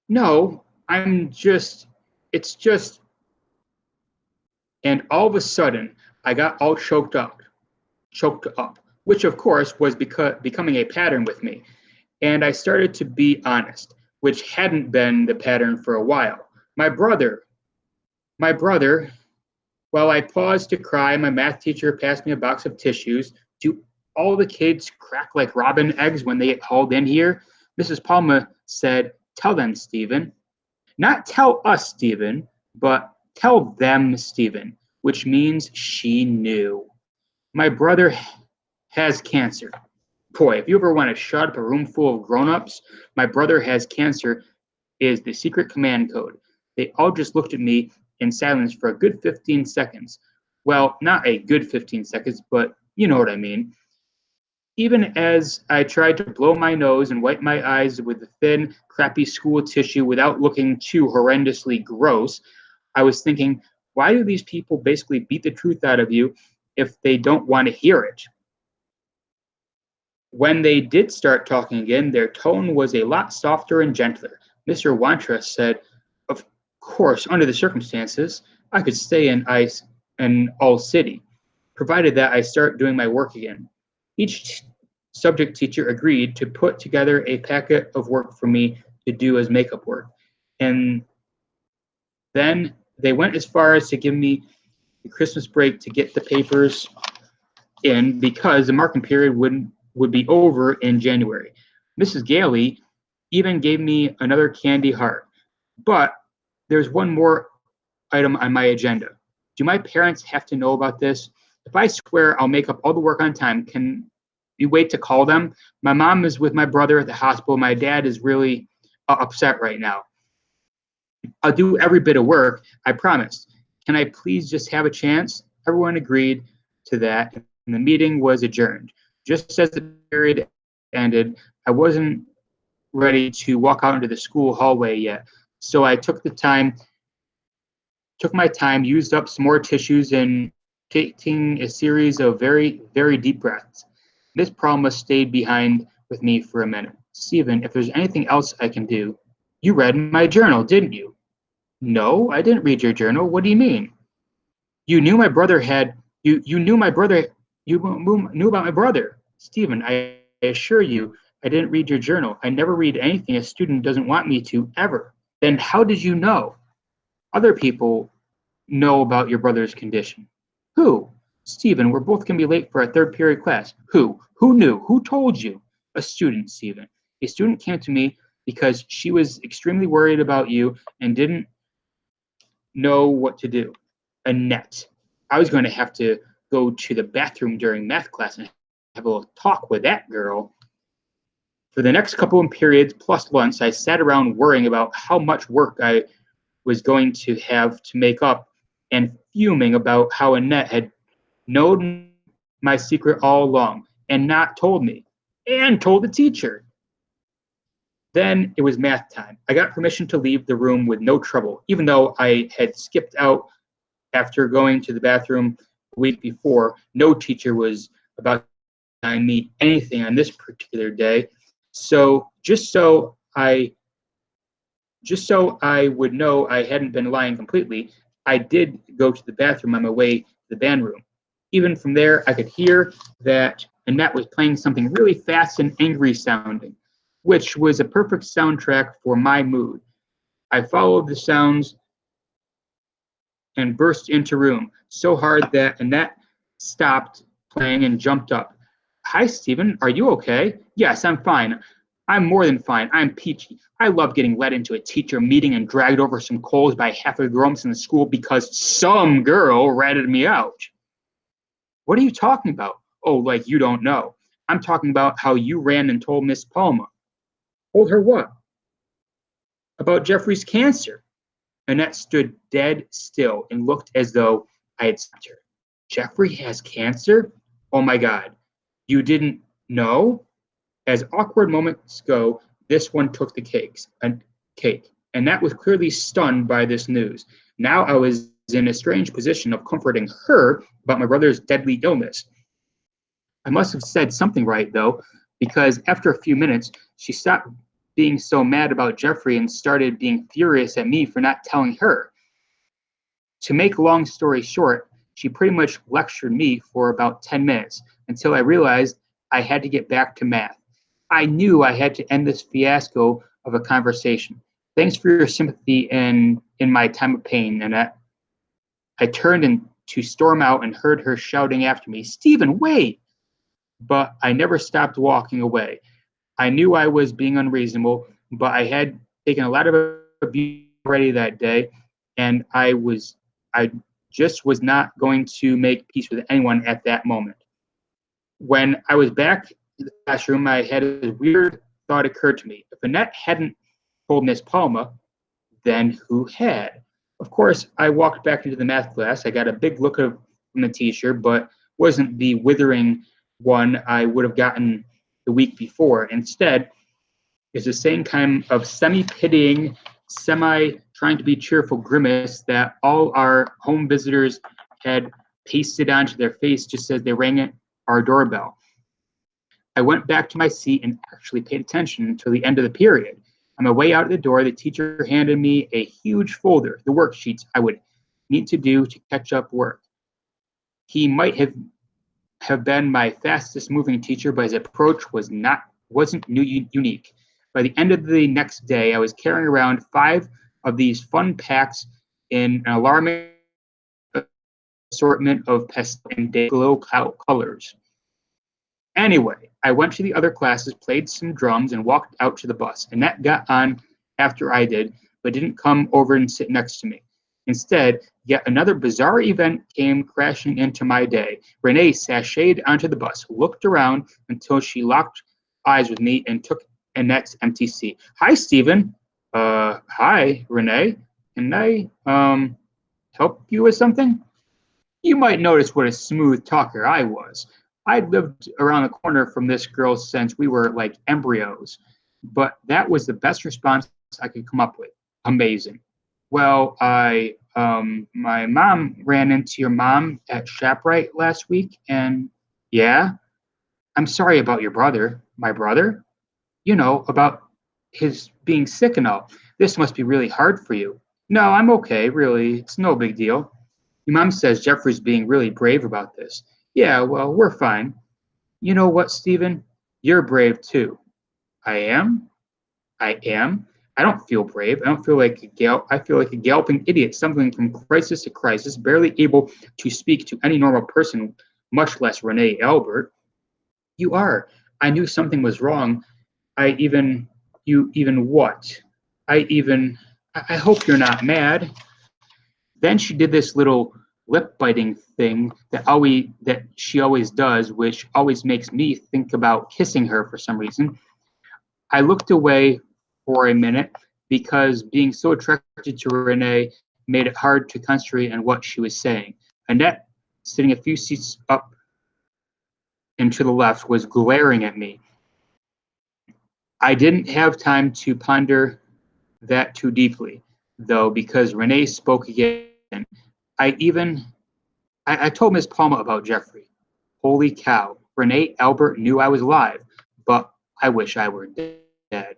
No, it's just, and all of a sudden, I got all choked up, which of course was becoming a pattern with me. And I started to be honest, which hadn't been the pattern for a while. My brother, my brother, while I paused to cry, my math teacher passed me a box of tissues. Do all the kids crack like robin eggs when they get hauled in here? Mrs. Palma said, tell them, Stephen. Not tell us, Stephen, but tell them, Stephen, which means she knew. My brother has cancer. Boy, if you ever want to shut up a room full of grown-ups, my brother has cancer is the secret command code. They all just looked at me in silence for a good 15 seconds. Well, not a good 15 seconds, but you know what I mean. Even as I tried to blow my nose and wipe my eyes with the thin, crappy school tissue without looking too horrendously gross, I was thinking, why do these people basically beat the truth out of you if they don't want to hear it? When they did start talking again, their tone was a lot softer and gentler. Mr. Wantra said, of course, under the circumstances, I could stay in All City, provided that I start doing my work again. Each subject teacher agreed to put together a packet of work for me to do as makeup work. And then they went as far as to give me the Christmas break to get the papers in because the marking period would be over in January. Mrs. Gailey even gave me another candy heart. But there's one more item on my agenda. Do my parents have to know about this? If I swear I'll make up all the work on time, can you wait to call them? My mom is with my brother at the hospital. My dad is really upset right now. I'll do every bit of work, I promise. Can I please just have a chance? Everyone agreed to that, and the meeting was adjourned. Just as the period ended, I wasn't ready to walk out into the school hallway yet, so I took my time, used up some more tissues, and taking a series of very, very deep breaths. Miss Palma stayed behind with me for a minute. Stephen, if there's anything else I can do, you read my journal, didn't you? No, I didn't read your journal. What do you mean? You knew my brother had you knew my brother you knew about my brother. Stephen, I assure you, I didn't read your journal. I never read anything a student doesn't want me to ever. Then how did you know? Other people know about your brother's condition. Who? Stephen, we're both going to be late for our third period class. Who? Who knew? Who told you? A student, Stephen. A student came to me because she was extremely worried about you and didn't know what to do. Annette. I was going to have to go to the bathroom during math class and have a little talk with that girl. For the next couple of periods plus lunch, I sat around worrying about how much work I was going to have to make up and fuming about how Annette had known my secret all along and not told me and told the teacher. Then it was math time. I got permission to leave the room with no trouble, even though I had skipped out after going to the bathroom the week before. No teacher was about to deny me anything on this particular day. So just so I would know I hadn't been lying completely, I did go to the bathroom on my way to the band room. Even from there, I could hear that Annette was playing something really fast and angry sounding, which was a perfect soundtrack for my mood. I followed the sounds and burst into room so hard that Annette stopped playing and jumped up. Hi, Stephen. Are you okay? Yes, I'm fine. I'm more than fine. I'm peachy. I love getting led into a teacher meeting and dragged over some coals by half of the grown-ups in the school because some girl ratted me out. What are you talking about? Oh, like you don't know. I'm talking about how you ran and told Miss Palma. Told her what? About Jeffrey's cancer. Annette stood dead still and looked as though I had stopped her. Jeffrey has cancer? Oh my God. You didn't know? As awkward moments go, this one took the cake. Annette was clearly stunned by this news. Now I was in a strange position of comforting her about my brother's deadly illness. I must have said something right, though, because after a few minutes, she stopped being so mad about Jeffrey and started being furious at me for not telling her. To make a long story short, she pretty much lectured me for about 10 minutes until I realized I had to get back to math. I knew I had to end this fiasco of a conversation. Thanks for your sympathy in my time of pain, Annette. I turned to storm out and heard her shouting after me, Stephen, wait! But I never stopped walking away. I knew I was being unreasonable, but I had taken a lot of abuse already that day, and I just was not going to make peace with anyone at that moment. When I was back in the classroom, I had a weird thought occurred to me. If Annette hadn't told Miss Palma, then who had? Of course, I walked back into the math class. I got a big look from the teacher, but wasn't the withering one I would have gotten the week before. Instead, is the same kind of semi-pitying, semi-trying to be cheerful grimace that all our home visitors had pasted onto their face just as they rang our doorbell. I went back to my seat and actually paid attention until the end of the period. On my way out the door, the teacher handed me a huge folder, the worksheets I would need to do to catch up work. He might have been my fastest moving teacher, but his approach wasn't unique. By the end of the next day, I was carrying around 5 of these fun packs in an alarming assortment of pastel and glow colors. Anyway, I went to the other classes, played some drums, and walked out to the bus. Annette got on after I did, but didn't come over and sit next to me. Instead, yet another bizarre event came crashing into my day. Renee sashayed onto the bus, looked around until she locked eyes with me, and took Annette's empty seat. Hi, Stephen. Hi, Renee. Can I, help you with something? You might notice what a smooth talker I was. I'd lived around the corner from this girl since we were like embryos, but that was the best response I could come up with. Amazing. Well, my mom ran into your mom at ShopRite last week, and yeah, I'm sorry about your brother. My brother? You know, about his being sick and all. This must be really hard for you. No, I'm okay, really. It's no big deal. Your mom says Jeffrey's being really brave about this. Yeah, well, we're fine. You know what, Stephen? You're brave too. I am? I am. I don't feel brave. I don't feel like I feel like a galloping idiot, stumbling from crisis to crisis, barely able to speak to any normal person, much less Renee Albert. You are. I knew something was wrong. You even what? I hope you're not mad. Then she did this little lip biting thing that she always does, which always makes me think about kissing her for some reason. I looked away for a minute because being so attracted to Renee made it hard to concentrate on what she was saying. Annette, sitting a few seats up and to the left, was glaring at me. I didn't have time to ponder that too deeply, though, because Renee spoke again. I even I told Miss Palma about Jeffrey. Holy cow. Renee Albert knew I was alive, but I wish I were dead.